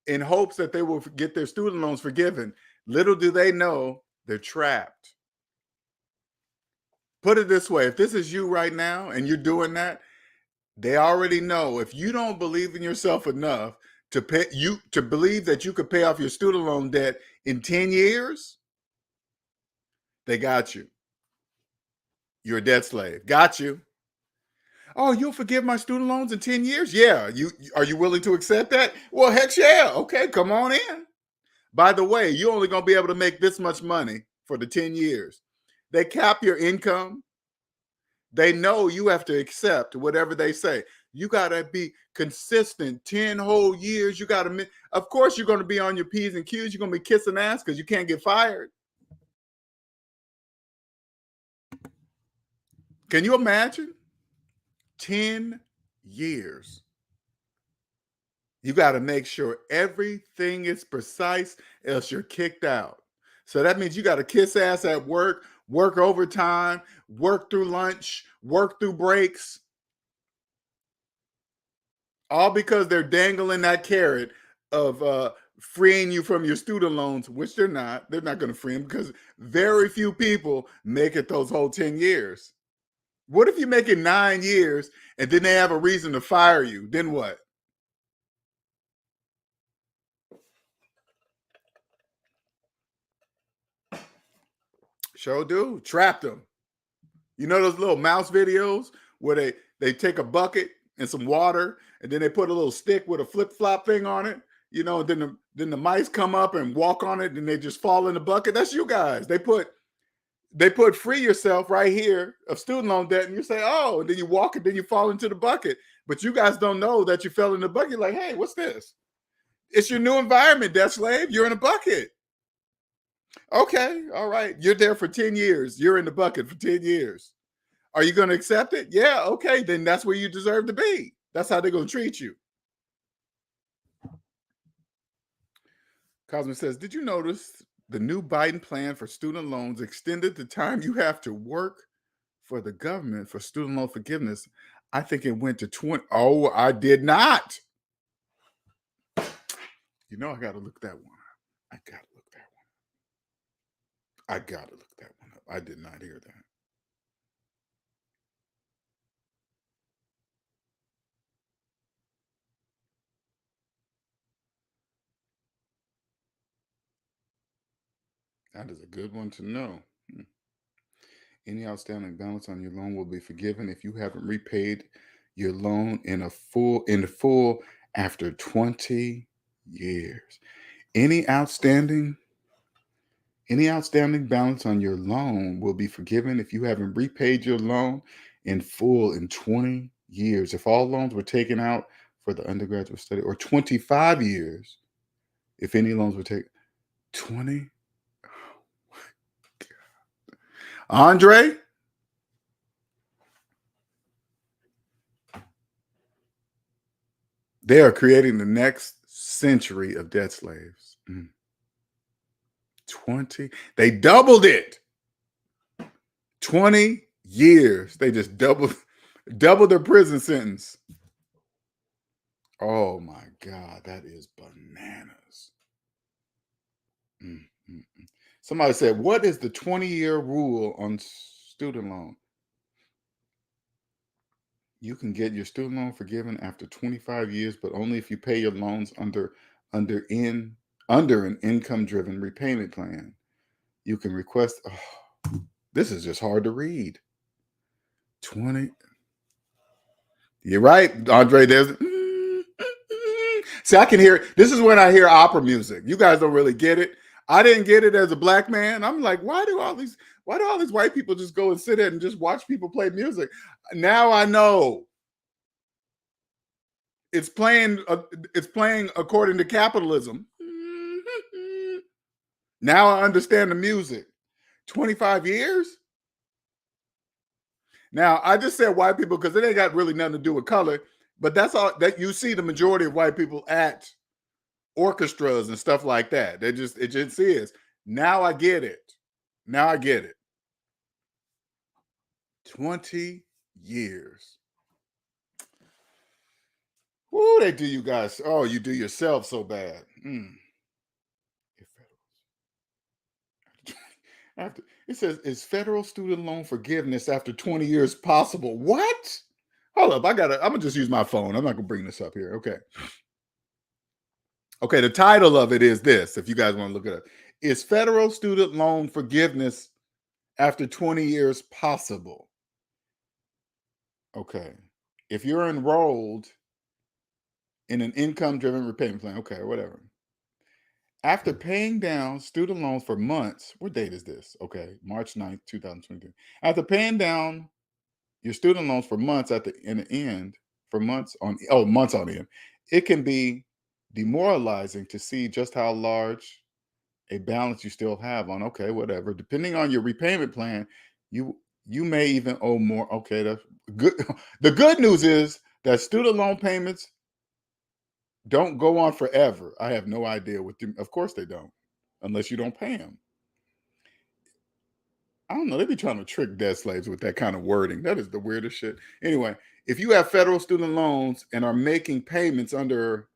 in hopes that they will get their student loans forgiven. Little do they know they're trapped. Put it this way, if this is you right now and you're doing that, they already know if you don't believe in yourself enough to believe that you could pay off your student loan debt in 10 years, they got you. You're a debt slave. Got you. Oh, you'll forgive my student loans in 10 years? Yeah. Are you willing to accept that? Well, heck yeah. Okay, come on in. By the way, you're only going to be able to make this much money for the 10 years. They cap your income. They know you have to accept whatever they say. You got to be consistent 10 whole years. Of course, you're going to be on your P's and Q's. You're going to be kissing ass because you can't get fired. Can you imagine? 10 years. You got to make sure everything is precise, else you're kicked out. So that means you got to kiss ass at work, work overtime, work through lunch, work through breaks, all because they're dangling that carrot of freeing you from your student loans, which they're not. They're not going to free them because very few people make it those whole 10 years. What if you make it 9 years and then they have a reason to fire you? Then what? Sure do. Trapped them. You know those little mouse videos where they take a bucket and some water and then they put a little stick with a flip-flop thing on it, and then the mice come up and walk on it and they just fall in the bucket. That's you guys. They put free yourself right here of student loan debt, and you say, oh, and then you walk and then you fall into the bucket. But you guys don't know that you fell in the bucket. Like, hey, what's this? It's your new environment, debt slave. You're in a bucket. Okay, all right. You're there for 10 years. You're in the bucket for 10 years. Are you going to accept it? Yeah, okay, then that's where you deserve to be. That's how they're going to treat you. Cosmo says, did you notice the new Biden plan for student loans extended the time you have to work for the government for student loan forgiveness? I think it went to 20. Oh, I did not. I got to look that one up. I got to look that one up. I did not hear that. That is a good one to know. Any outstanding balance on your loan will be forgiven if you haven't repaid your loan in full after 20 years. Any outstanding balance on your loan will be forgiven if you haven't repaid your loan in full in 20 years. If all loans were taken out for the undergraduate study, or 25 years, if any loans were taken. 20. Andre? They are creating the next century of debt slaves. 20. They doubled it. 20 years. They just doubled their prison sentence. Oh my God, that is bananas. Somebody said, what is the 20-year rule on student loan? You can get your student loan forgiven after 25 years, but only if you pay your loans under an income-driven repayment plan. You can request. Oh, this is just hard to read. 20. You're right, Andre. There's. See, I can hear. This is when I hear opera music. You guys don't really get it. I didn't get it as a black man. I'm like, why do all these white people just go and sit there and just watch people play music? Now I know. It's playing according to capitalism. Now I understand the music. 25 years? Now, I just said white people because it ain't got really nothing to do with color, but that's all that you see the majority of white people at orchestras and stuff like that. It just is. Now I get it. 20 years. Woo, they do you guys. Oh, you do yourself so bad. After it says, is federal student loan forgiveness after 20 years possible? What? Hold up, I'm gonna just use my phone. I'm not gonna bring this up here. Okay, the title of it is this, if you guys want to look it up. Is federal student loan forgiveness after 20 years possible? Okay. If you're enrolled in an income-driven repayment plan, okay, or whatever. After paying down student loans for months, what date is this? Okay, March 9th, 2022. After paying down your student loans for months months on end, it can be demoralizing to see just how large a balance you still have on, okay, whatever. Depending on your repayment plan, you may even owe more. Okay, that's good. The good news is that student loan payments don't go on forever. I have no idea what them. Of course they don't, unless you don't pay them. I don't know. They be trying to trick debt slaves with that kind of wording. That is the weirdest shit. Anyway, if you have federal student loans and are making payments under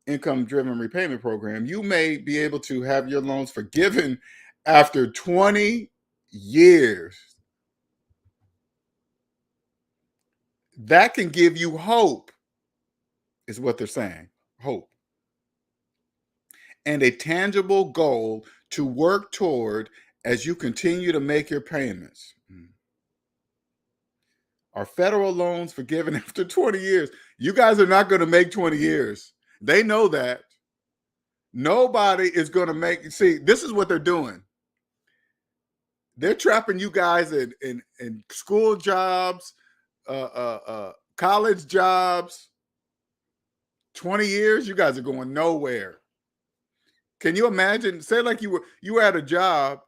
income-driven repayment program, you may be able to have your loans forgiven after 20 years. That can give you hope, is what they're saying. Hope. And a tangible goal to work toward as you continue to make your payments. Are federal loans forgiven after 20 years? You guys are not going to make 20 years. They know that. Nobody is going to make, see, this is what they're doing. They're trapping you guys in school jobs, college jobs. 20 years, you guys are going nowhere. Can you imagine? Say like you were at a job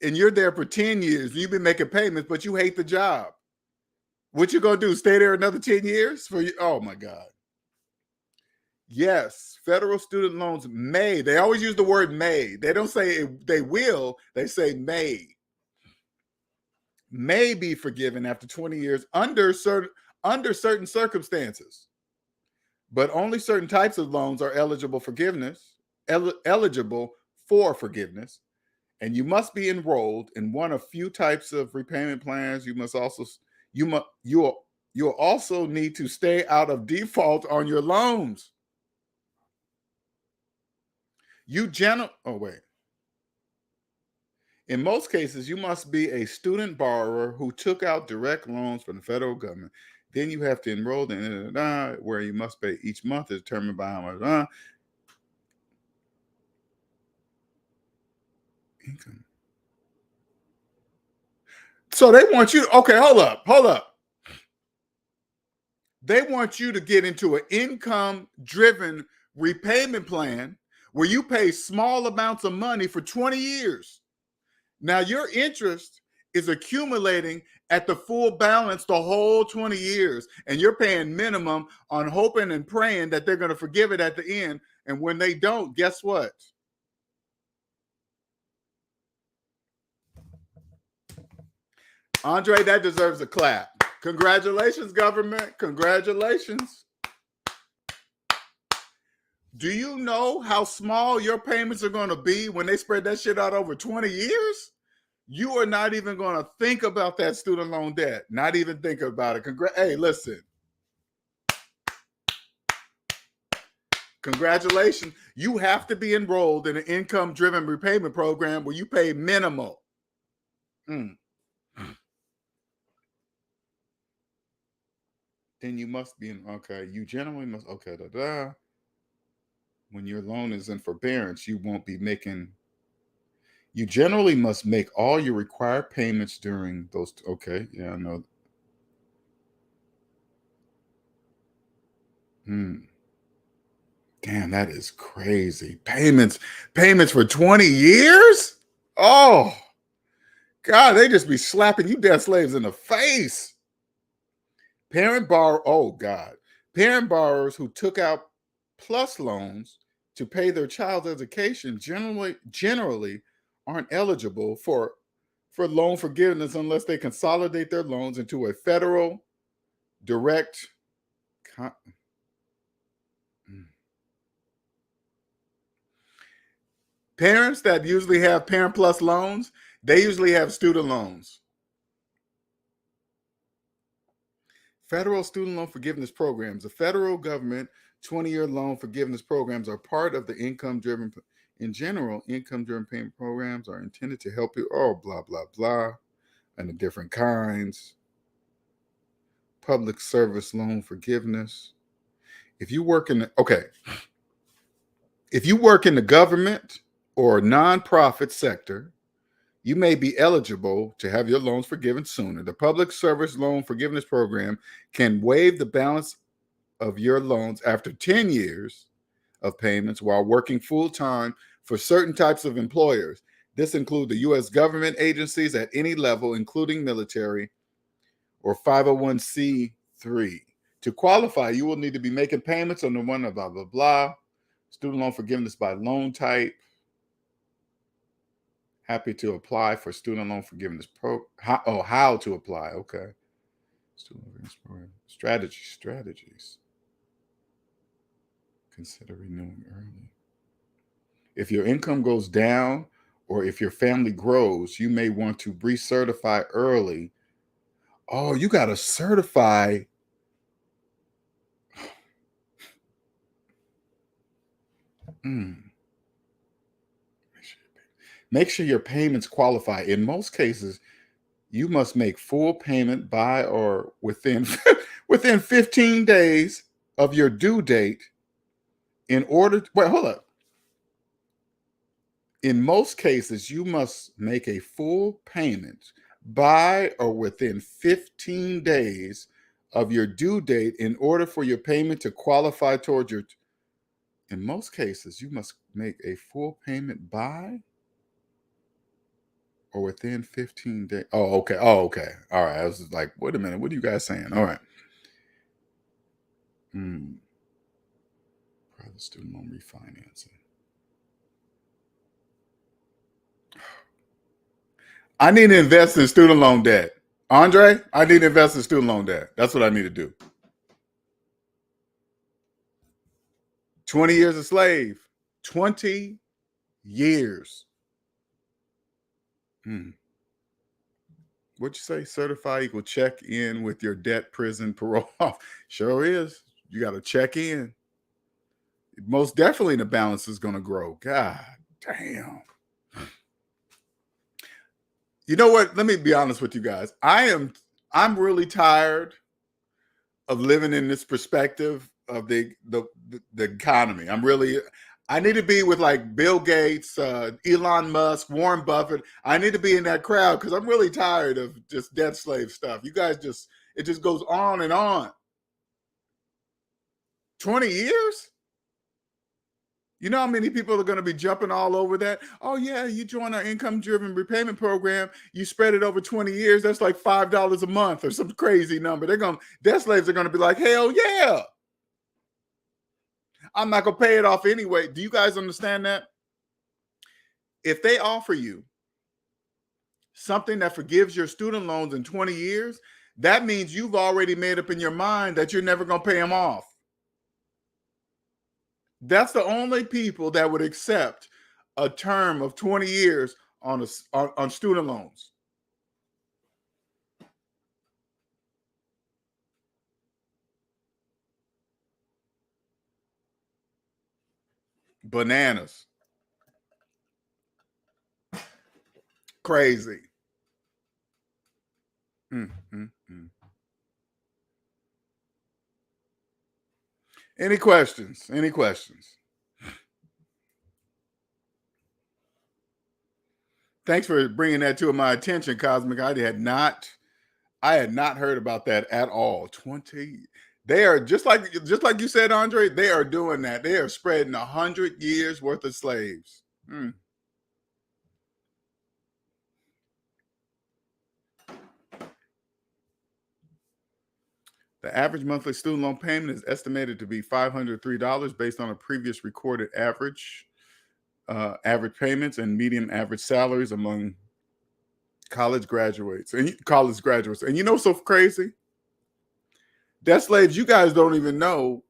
and you're there for 10 years. You've been making payments, but you hate the job. What you gonna do? Stay there another 10 years for you? Oh my God. Yes, federal student loans may. They always use the word may. They don't say they will. They say may. May be forgiven after 20 years under certain circumstances. But only certain types of loans are eligible for forgiveness. And you must be enrolled in one of few types of repayment plans. You'll also need to stay out of default on your loans. In most cases, you must be a student borrower who took out direct loans from the federal government. Then you have to enroll in where you must pay each month is determined by how much income. So they want you, okay, hold up. They want you to get into an income-driven repayment plan where you pay small amounts of money for 20 years. Now your interest is accumulating at the full balance the whole 20 years, and you're paying minimum on hoping and praying that they're going to forgive it at the end. And when they don't, guess what? Andre, that deserves a clap. Congratulations, government. Congratulations. Do you know how small your payments are going to be when they spread that shit out over 20 years? You are not even going to think about that student loan debt. Not even think about it. Hey, listen. Congratulations. You have to be enrolled in an income-driven repayment program where you pay minimal. Then you must be in, okay, you generally must, okay, when your loan is in forbearance, you won't be making, you generally must make all your required payments during those, okay, yeah, I know. Damn, that is crazy. Payments for 20 years? Oh, God, they just be slapping you debt slaves in the face. Parent borrowers who took out plus loans to pay their child's education generally aren't eligible for loan forgiveness unless they consolidate their loans into a federal direct parents that usually have parent plus loans, they usually have student loans. Federal student loan forgiveness programs. The federal government 20-year loan forgiveness programs are part of the income-driven. In general, income-driven payment programs are intended to help you, blah, blah, blah, and the different kinds. Public service loan forgiveness. If you work in the government or nonprofit sector, you may be eligible to have your loans forgiven sooner. The Public Service Loan Forgiveness Program can waive the balance of your loans after 10 years of payments while working full-time for certain types of employers. This includes the U.S. government agencies at any level, including military or 501c3. To qualify, you will need to be making payments on the one blah, blah, blah. Student loan forgiveness by loan type. Happy to apply for student loan forgiveness how to apply. Okay. Student forgiveness program. Strategies. Consider renewing early. If your income goes down or if your family grows, you may want to recertify early. Oh, you got to certify. Make sure your payments qualify. In most cases, you must make full payment by or within within 15 days of your due date in order to, wait, hold up. In most cases, you must make a full payment by or within 15 days of your due date in order for your payment to qualify towards your. In most cases, you must make a full payment by or within 15 days. Oh, okay. Oh, okay. All right. I was like, wait a minute. What are you guys saying? All right. Private student loan refinancing. I need to invest in student loan debt. Andre, I need to invest in student loan debt. That's what I need to do. 20 years a slave. 20 years. What'd you say? Certify equal check in with your debt, prison, parole. Sure is. You got to check in. Most definitely the balance is going to grow. God damn. You know what? Let me be honest with you guys. I'm really tired of living in this perspective of the economy. I need to be with like Bill Gates, Elon Musk, Warren Buffett. I need to be in that crowd because I'm really tired of just debt slave stuff. You guys it just goes on and on. 20 years? You know how many people are going to be jumping all over that? Oh, yeah, you join our income-driven repayment program. You spread it over 20 years. That's like $5 a month or some crazy number. Debt slaves are going to be like, hell yeah. I'm not going to pay it off anyway. Do you guys understand that? If they offer you something that forgives your student loans in 20 years, that means you've already made up in your mind that you're never going to pay them off. That's the only people that would accept a term of 20 years on student loans. Bananas. Crazy. Any questions? Any questions? Thanks for bringing that to my attention, Cosmic. I had not heard about that at all. 20. They are just like you said, Andre. They are doing that. They are spreading 100 years worth of slaves. The average monthly student loan payment is estimated to be $503 based on a previous recorded average payments and median average salaries among college graduates. And you know, so crazy. Debt slaves, you guys don't even know.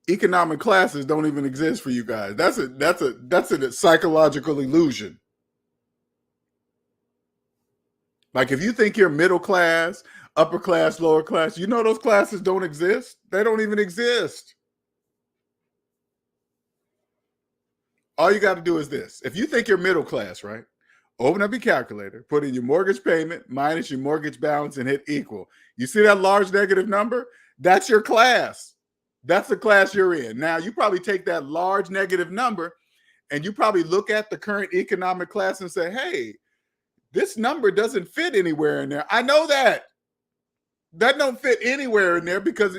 Economic classes don't even exist for you guys. That's a psychological illusion. Like if you think you're middle class, upper class, lower class, you know those classes don't exist. They don't even exist. All you got to do is this. If you think you're middle class, right? Open up your calculator, put in your mortgage payment minus your mortgage balance and hit equal. You see that large negative number? That's your class. That's the class you're in. Now, you probably take that large negative number and you probably look at the current economic class and say, hey, this number doesn't fit anywhere in there. I know that. That don't fit anywhere in there because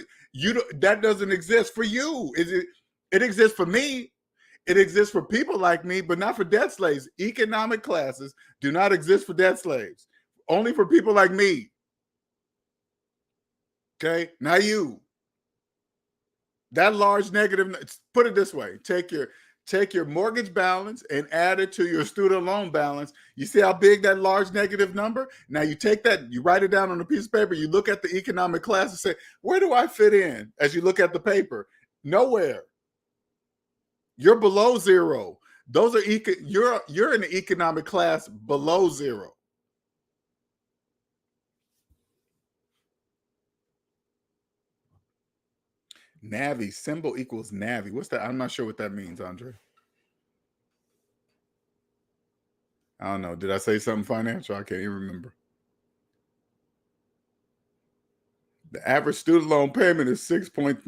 that doesn't exist for you. It exists for me. It exists for people like me, but not for debt slaves. Economic classes do not exist for debt slaves. Only for people like me. Okay? Not you. That large negative, put it this way. Take take your mortgage balance and add it to your student loan balance. You see how big that large negative number? Now you take that, you write it down on a piece of paper, you look at the economic class and say, where do I fit in? As you look at the paper, nowhere. You're below zero. Those are you're in the economic class below zero. Navi, symbol equals Navi. What's that? I'm not sure what that means, Andre. I don't know. Did I say something financial? I can't even remember. The average student loan payment is 6 point.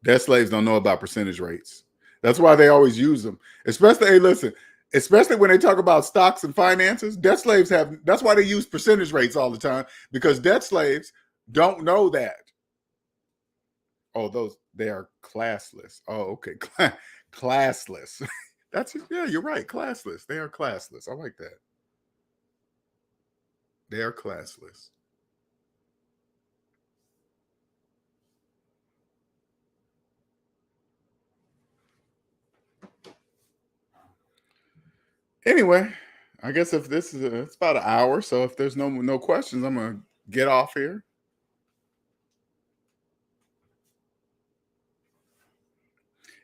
Debt slaves don't know about percentage rates. That's why they always use them. Especially, hey, listen, especially when they talk about stocks and finances, debt slaves have, that's why they use percentage rates all the time, because debt slaves don't know that. Oh, they are classless. Oh, okay. Classless. Yeah, you're right. Classless. They are classless. I like that. They are classless. Anyway, I guess if this is it's about an hour, so if there's no questions, I'm gonna get off here.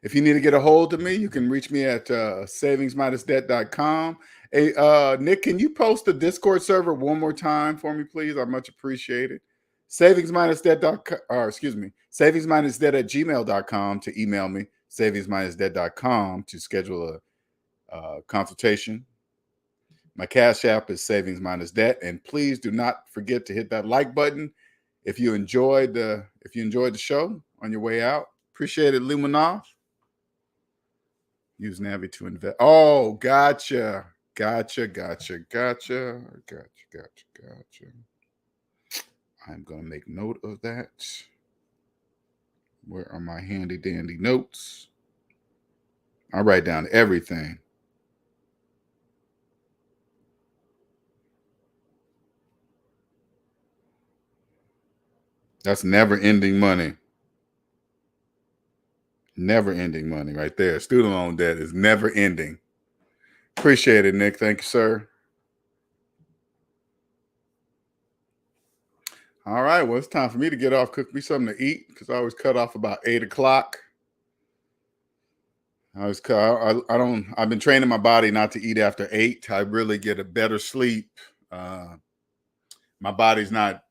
If you need to get a hold of me, you can reach me at SavingsMinusDebt.com. Hey, Nick, can you post the Discord server one more time for me, please? I much appreciate it. SavingsMinusDebt@gmail.com to email me. SavingsMinusDebt.com to schedule a consultation. My Cash App is SavingsMinusDebt, and please do not forget to hit that like button if you enjoyed the show on your way out. Appreciate it, Luminov. Use Navi to invest. Oh, gotcha. I'm going to make note of that. Where are my handy dandy notes? I write down everything. That's never ending money. Never ending money right there. Student loan debt is never ending. Appreciate it, Nick. Thank you, sir. All right. Well, it's time for me to get off, cook me something to eat, because I always cut off about 8 o'clock. I've been training my body not to eat after 8. I really get a better sleep. My body's not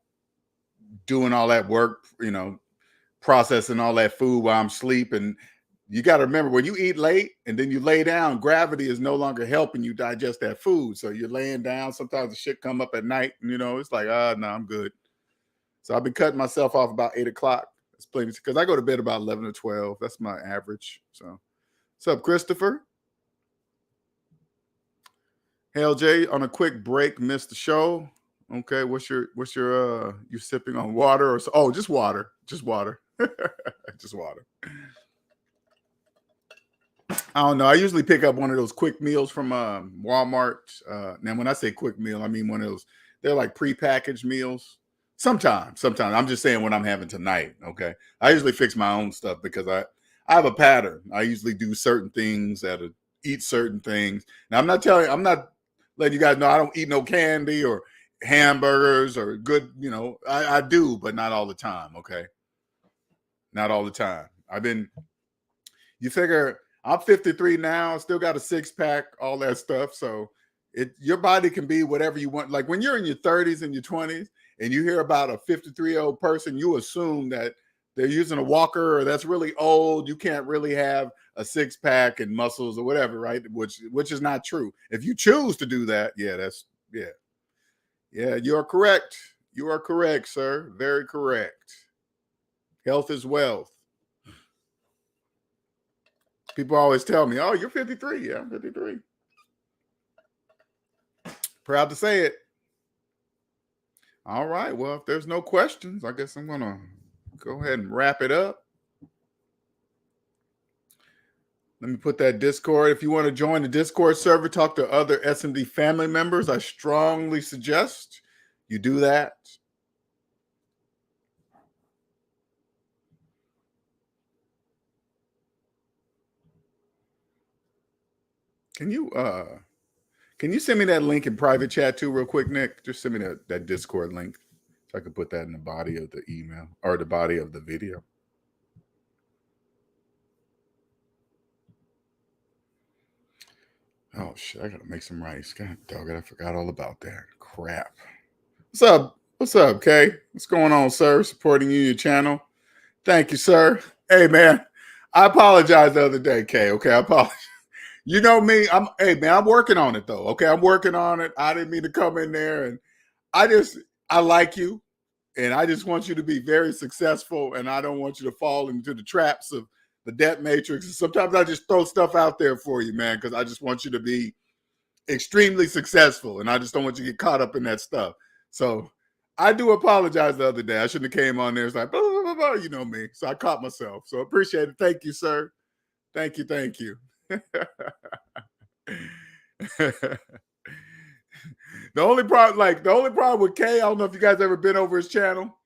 doing all that work, processing all that food while I'm sleeping. You got to remember, when you eat late and then you lay down, gravity is no longer helping you digest that food. So you're laying down. Sometimes the shit come up at night, and it's like, no, I'm good. So I've been cutting myself off about 8 o'clock. That's plenty, because I go to bed about 11 or 12. That's my average. So what's up, Christopher? Hell, Jay, on a quick break, missed the show. Okay, what's your you sipping on water or so? Oh, just water. Just water. Just water. I don't know. I usually pick up one of those quick meals from Walmart. Now, when I say quick meal, I mean one of those. They're like prepackaged meals. Sometimes. I'm just saying what I'm having tonight. Okay, I usually fix my own stuff because I have a pattern. I usually do certain things eat certain things. Now, I'm not letting you guys know I don't eat no candy or hamburgers or good. I do, but not all the time. Okay, not all the time. You figure. I'm 53 now, still got a 6-pack, all that stuff. So your body can be whatever you want. Like when you're in your 30s and your 20s and you hear about a 53-year-old person, you assume that they're using a walker or that's really old. You can't really have a 6-pack and muscles or whatever, right? Which is not true. If you choose to do that, yeah, you are correct. You are correct, sir. Very correct. Health is wealth. People always tell me, oh, you're 53. Yeah, I'm 53. Proud to say it. All right. Well, if there's no questions, I guess I'm going to go ahead and wrap it up. Let me put that Discord. If you want to join the Discord server, talk to other SMD family members, I strongly suggest you do that. Can you send me that link in private chat too, real quick, Nick? Just send me that Discord link so I can put that in the body of the email or the body of the video. Oh shit! I gotta make some rice. God dog it! I forgot all about that. Crap. What's up? What's up, Kay? What's going on, sir? Supporting you, your channel. Thank you, sir. Hey, man. I apologize the other day, Kay. Okay, I apologize. You know me. Hey, man. I'm working on it though. Okay, I'm working on it. I didn't mean to come in there, and I like you, and I just want you to be very successful, and I don't want you to fall into the traps of the debt matrix. Sometimes I just throw stuff out there for you, man, because I just want you to be extremely successful, and I just don't want you to get caught up in that stuff. So I do apologize the other day. I shouldn't have came on there. It's like, blah, blah, blah, blah, you know me. So I caught myself. So appreciate it. Thank you, sir. Thank you. Thank you. The only problem with Kay, I don't know if you guys ever been over his channel.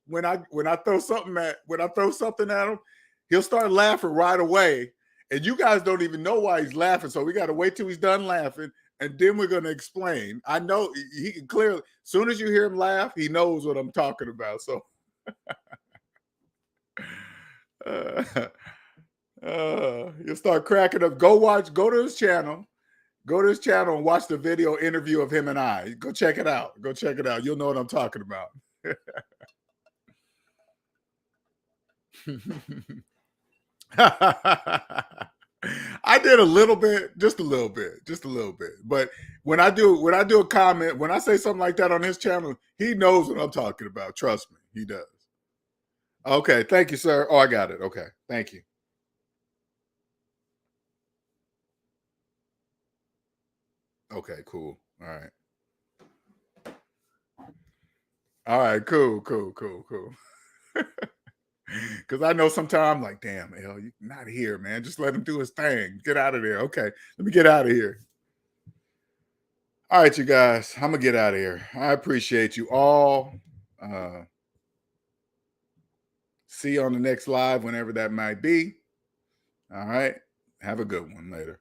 When I throw something at him, he'll start laughing right away. And you guys don't even know why he's laughing. So we got to wait till he's done laughing. And then we're going to explain. I know he can clearly, as soon as you hear him laugh, he knows what I'm talking about. So you'll start cracking up. Go to his channel. Go to his channel and watch the video interview of him and I. Go check it out. You'll know what I'm talking about. I did a little bit, just a little bit. But when I do a comment, when I say something like that on his channel, he knows what I'm talking about. Trust me, he does. Okay, thank you, sir. Oh, I got it. Okay, thank you. Okay, cool. All right, cool. Because I know sometimes I'm like, damn, L, you're not here, man. Just let him do his thing. Get out of there. Okay, let me get out of here. All right, you guys, I'm going to get out of here. I appreciate you all. See you on the next live, whenever that might be. All right. Have a good one later.